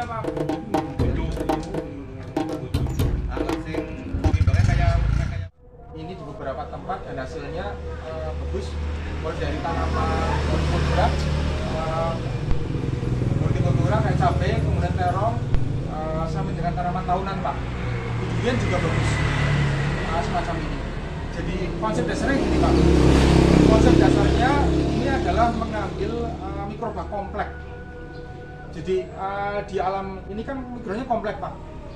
Pak? Ini di beberapa tempat dan hasilnya bagus, mulai dari tanaman hortikultura, kayak cabai, kemudian terong, sampai dengan tanaman tahunan Pak. Durian juga bagus, semacam ini. Jadi konsep dasarnya gini Pak. Konsep dasarnya ini adalah mengambil mikroba kompleks. Jadi di alam ini kan mikronya kompleks Pak.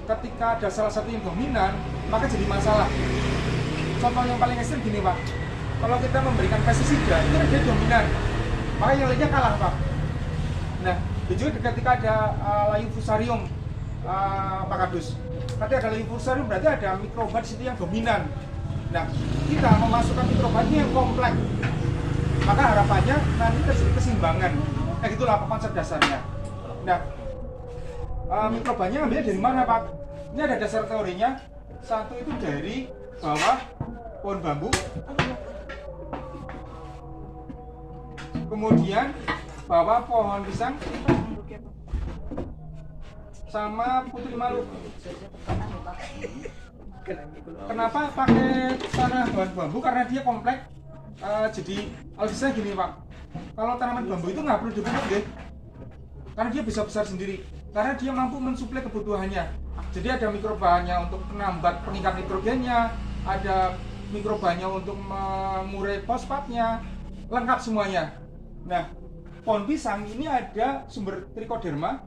Ketika ada salah satu yang dominan, maka jadi masalah. Contoh yang paling ekstrim gini Pak. Kalau kita memberikan pestisida, itu dia dominan, maka yang lainnya kalah Pak. Nah, juga ketika ada layu fusarium, Pak Kadus. Nanti ada layu fusarium berarti ada mikroba di situ yang dominan. Nah, kita memasukkan mikroba ini yang kompleks. Maka harapannya nanti terjadi keseimbangan. Kayak gitulah konsep dasarnya. Nah, mikrobanya ambilnya dari mana Pak? Ini ada dasar teorinya. Satu itu dari bawah pohon bambu. Kemudian bawah pohon pisang sama putri malu. Kenapa pakai tanah bambu? Karena dia kompleks. Jadi alusnya gini Pak. Kalau tanaman bambu itu nggak perlu dipupuk deh, karena dia bisa besar sendiri. Karena dia mampu mensuplai kebutuhannya. Jadi ada mikrobanya untuk menambat pengikat nitrogennya, ada mikrobanya untuk mengurai fosfatnya, lengkap semuanya. Nah, pohon pisang ini ada sumber trichoderma.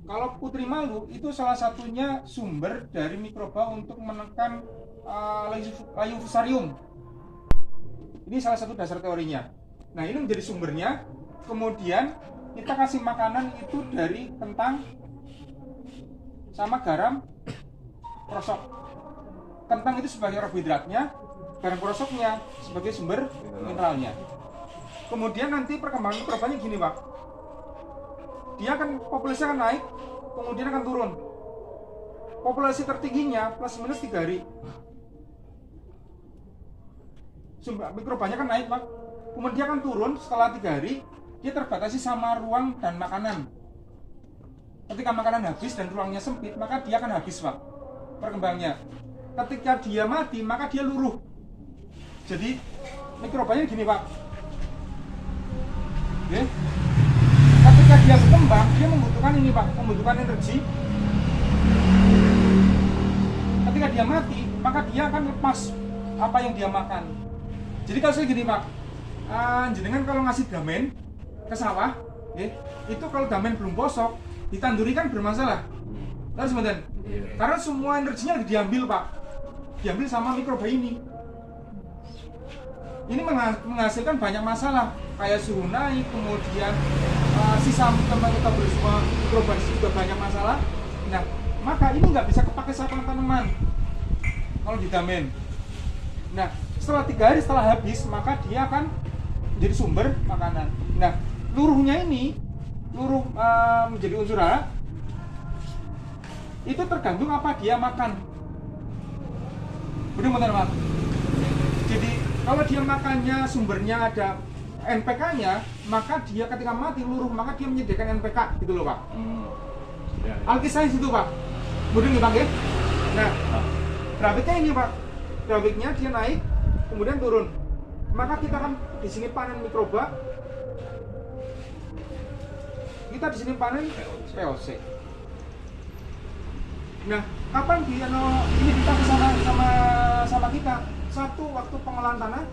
Kalau putri malu itu salah satunya sumber dari mikroba untuk menekan layu fusarium. Ini salah satu dasar teorinya. Nah, ini menjadi sumbernya. Kemudian kita kasih makanan itu dari kentang sama garam krosok. Kentang itu sebagai karbohidratnya, garam krosoknya sebagai sumber mineralnya. Kemudian nanti perkembangan mikrobanya gini Pak. Dia akan populasinya akan naik, kemudian akan turun. Populasi tertingginya plus minus 3 hari. Sumber mikrobanya kan naik Pak. Kemudian dia akan turun setelah 3 hari. Dia terbatasi sama ruang dan makanan. Ketika makanan habis dan ruangnya sempit, maka dia akan habis Pak perkembangannya. Ketika dia mati, maka dia luruh. Jadi mikrobanya gini Pak. Oke. Ketika dia berkembang, dia membutuhkan ini Pak, membutuhkan energi. Ketika dia mati, maka dia akan lepas apa yang dia makan. Jadi kalau saya gini Pak, jenengan kalau ngasih damen ke sawah, itu kalau damen belum bosok, ditanduri kan bermasalah. Terus kemudian, karena semua energinya diambil Pak, diambil sama mikroba ini. Ini menghasilkan banyak masalah, kayak suhu naik, kemudian sisa metabolisme mikroba juga banyak masalah. Nah, maka ini nggak bisa kepake sama tanaman kalau didamen. Nah, setelah 3 hari setelah habis, maka dia akan menjadi sumber makanan. Nah, luruhnya ini, luruh menjadi unsur hara, itu tergantung apa dia makan. Benar-benar Pak. Jadi kalau dia makannya sumbernya ada NPK-nya, maka dia ketika mati luruh, maka dia menyediakan NPK gitu loh Pak. Alkisahnya situ Pak. Kemudian nih Pak ya. Nah, grafiknya ini Pak. Grafiknya dia naik, kemudian turun. Maka kita kan di sini panen mikroba. Kita di sini panen POC. Nah, kapan dia ini kita sama kita? Satu, waktu pengolahan tanah.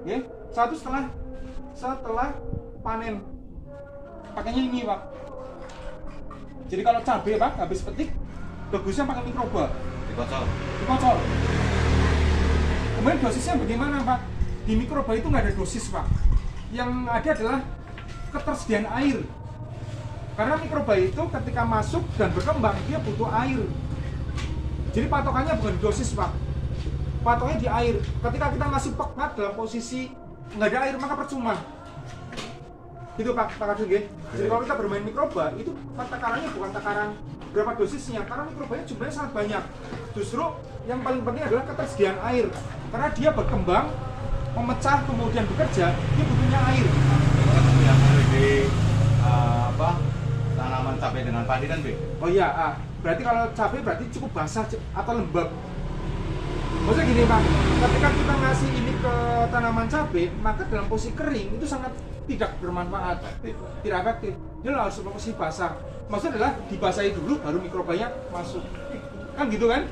Oke, satu setelah panen. Pakainya ini Pak. Jadi kalau cabai Pak habis petik, bagusnya pakai mikroba. Dikocol. Kemudian dosisnya bagaimana Pak? Di mikroba itu nggak ada dosis Pak. Yang ada adalah ketersediaan air. Karena mikroba itu ketika masuk dan berkembang dia butuh air. Jadi patokannya bukan dosis Pak. Patokannya di air. Ketika kita masih pekat dalam posisi nggak ada air maka percuma. Gitu Pak Kadus ya. Jadi kalau kita bermain mikroba itu takarannya bukan takaran berapa dosisnya, karena mikrobanya jumlahnya sangat banyak. Justru yang paling penting adalah ketersediaan air. Karena dia berkembang memecah kemudian bekerja, dia butuhnya air. Yang ada di tanaman cabai dengan padi kan, Be? Oh iya, berarti kalau cabai berarti cukup basah atau lembab. Maksudnya gini Pak, ketika kita ngasih ini ke tanaman cabai, maka dalam posisi kering itu sangat tidak bermanfaat, tidak efektif. Dia harus dalam posisi basah. Maksudnya adalah dibasahi dulu baru mikrobanya masuk. Kan gitu kan?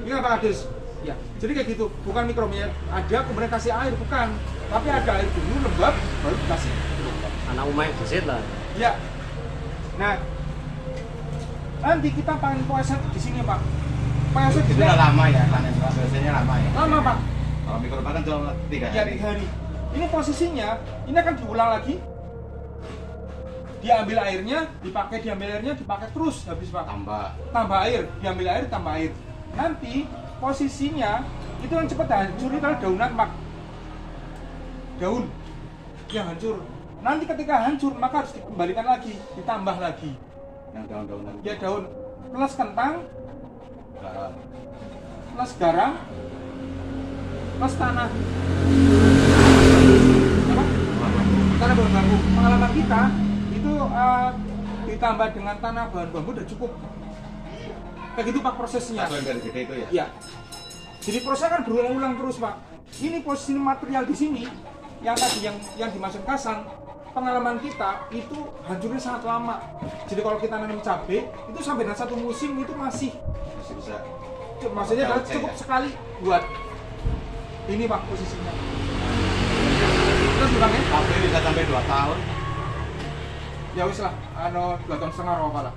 Ini apa Adis? Ya, jadi kayak gitu. Bukan mikrobanya ada kemudian kasih air, bukan. Tapi ada air dulu lembab baru dikasih. Anak umai gesit lah. Ya. Nah, nanti kita panen poeset di sini Pak. Poeset Itu udah lama ya, panen biasanya lama ya. lama Pak. Kalau mikroba kan cuma 3 Ya, hari. 3 hari. Ini posisinya, ini akan diulang lagi. Diambil airnya, diambil airnya, dipakai terus habis Pak. Tambah air, diambil air, tambah air. Nanti posisinya itu yang cepat hancur itu adalah daunan Pak. Daun yang hancur. Nanti ketika hancur maka harus dikembalikan lagi, ditambah lagi. Yang daun-daunan. Ya daun plus kentang, Garam. plus garam, plus tanah. Apa? Tanah bahan bambu. Pengalaman kita itu ditambah dengan tanah bahan bambu udah cukup. Kayak gitu Pak prosesnya. Atau yang dari gede itu ya? Iya. Jadi proses kan berulang-ulang terus Pak. Ini posisi material di sini yang tadi yang dimasuk kasang, pengalaman kita itu hancurnya sangat lama. Jadi kalau kita nanam cabai itu sampai dengan 1 musim itu masih bisa. Maksudnya adalah Oke, cukup ya. sekali buat ini Pak posisinya. Terus bilangnya? Cabai bisa sampai 2 tahun. Ya wis lah, 2,5 tahun apa lah.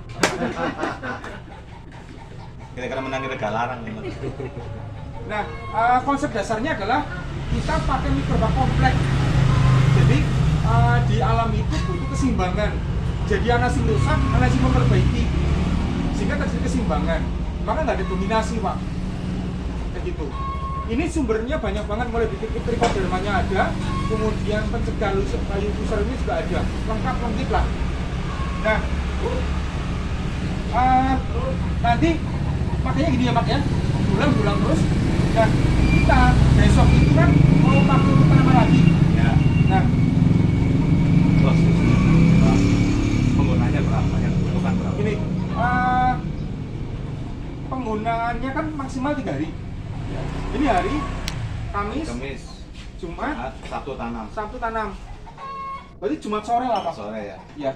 Kira-kira menangi rega larang nih. Nah, konsep dasarnya adalah kita pakai mikroba kompleks. Jadi di alam itu butuh keseimbangan. Jadi anasi rusak, anasi memperbaiki, sehingga terjadi keseimbangan. Maka nggak ada dominasi Pak. Kayak gitu. Ini sumbernya banyak banget, mulai dari trichodermanya ada, kemudian pencegah kayu lusar ini juga ada, lengkap lah. Nah, nanti makanya gini ya Pak ya, bulan terus. Dan kita besok itu kan mau pakai tanaman lagi. Ya. Nah, Terus penggunaannya berapa? Yang dibutuhkan berapa? ini penggunaannya kan maksimal 3 hari. Ya. Ini hari Kamis, Kamis, Jumat, Sabtu tanam. Sabtu tanam. Berarti Jumat sore lah Pak. Sore ya. Iya.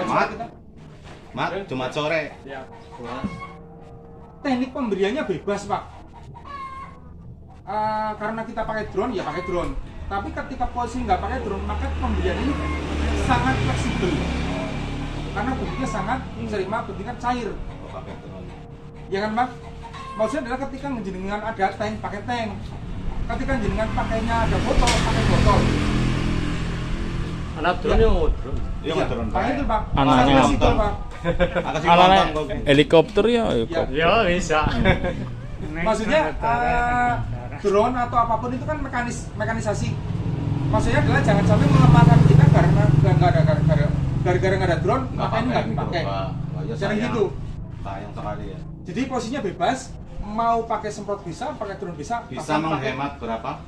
Jumat? Kita. Jumat sore. Ya. Teknik pemberiannya bebas Pak. Karena kita pakai drone, ya pakai drone. Tapi ketika posisi nggak pakai drone, maka pemberian ini sangat fleksibel. Karena bentuknya sangat serima, bentuknya cair. Oh, pakai drone. Ya kan Pak? Maksudnya adalah ketika jenengan ada tank, pakai tank. Ketika jenengan pakainya ada botol, pakai botol. Anak drone yo drone. Iya, Iya, drone. pakai itu Pak. Anaknya Sangat fleksibel, nonton. Pak. Aku sih Alana nonton kok. helikopter ya, Ya. Ya bisa. Maksudnya drone atau apapun itu kan mekanisasi. Maksudnya adalah jangan sampai melemahkan kita karena gara-gara nggak ada drone, makanya nggak dipakai. Jangan gitu. Sayang sekali ya. Jadi posisinya bebas, mau pakai semprot bisa, pakai drone bisa. Bisa menghemat berapa?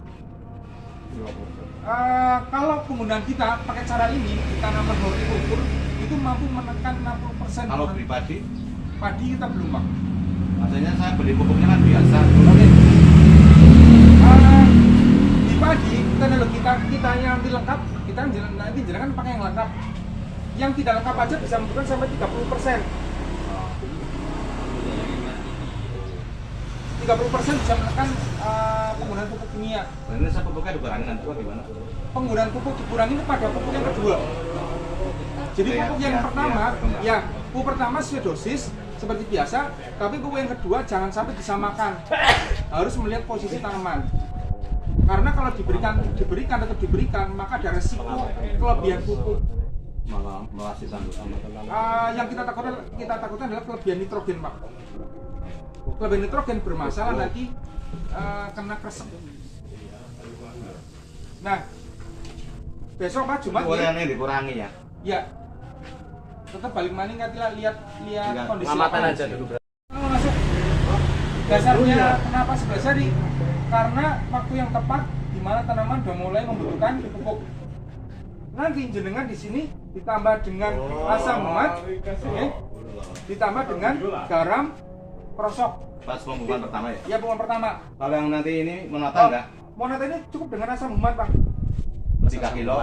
Kalau penggunaan kita pakai cara ini di tanaman hortikultur itu mampu menekan 60%. Kalau pribadi, Padi kita belum Pak. maksudnya saya beli pupuknya kan biasa. Oke. Di padi kita yang nanti lengkap, kita nanti jangan pakai yang lengkap. Yang tidak lengkap aja bisa menentukan sampai 30%. 30% bisa menekan penggunaan pupuk kimia. Ini saya pupuknya dikurangi nanti gimana? Penggunaan pupuk dikurangi pada pupuk yang kedua. Jadi Iya, pupuk yang iya, pertama, iya, ya pupuk pertama sesuai dosis seperti biasa, tapi pupuk yang kedua jangan sampai disamakan. Harus melihat posisi tanaman. Karena kalau tetap diberikan, maka ada resiko kelebihan pupuk. Malah melasi tanduk sama. Yang kita takutkan adalah kelebihan nitrogen, Pak. Kelebihan nitrogen bermasalah nanti kena kresek. Nah, besok Pak Jumat Ukurannya dikurangi ya. ya. Tetap balik maning lihat Lihat kondisi Ngamatan lapangan. aja dulu. Kalau masuk Dasarnya kenapa 11 hari? Karena waktu yang tepat di mana tanaman sudah mulai membutuhkan pupuk. Nanti jenengan di sini ditambah dengan asam mat, ditambah dengan garam krosok. Pas pembukaan pertama ya? Ya, pembukaan pertama. Kalau yang nanti ini menata enggak? Monata ini cukup dengan asam humat, Pak. 3 kilo.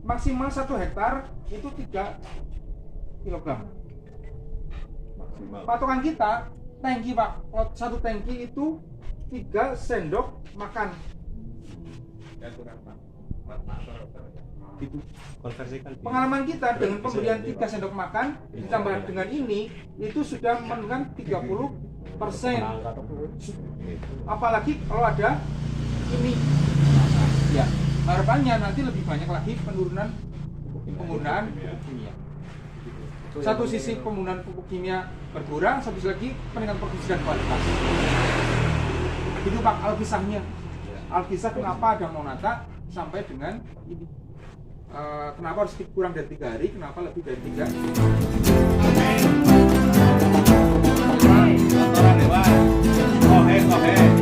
Maksimal 1 hektar itu 3 kilogram. Patokan kita tangki, Pak. Kalau 1 tangki itu 3 sendok makan. Gitu. Konversikan. Pengalaman kita dengan pemberian 3 sendok makan ditambah dengan ini itu sudah menurunkan 30%. Apalagi kalau ada ini. Ya, harapannya nanti lebih banyak lagi penurunan penggunaan pupuk kimia. Satu sisi penggunaan pupuk kimia berkurang, satu sisi lagi peningkatan produksi dan kualitas. Itu Pak alkisahnya. Alkisah kenapa ada monata sampai dengan ini. Kenapa harus kurang dari 3 hari, kenapa lebih dari 3? Kotoran dewa. Kohe.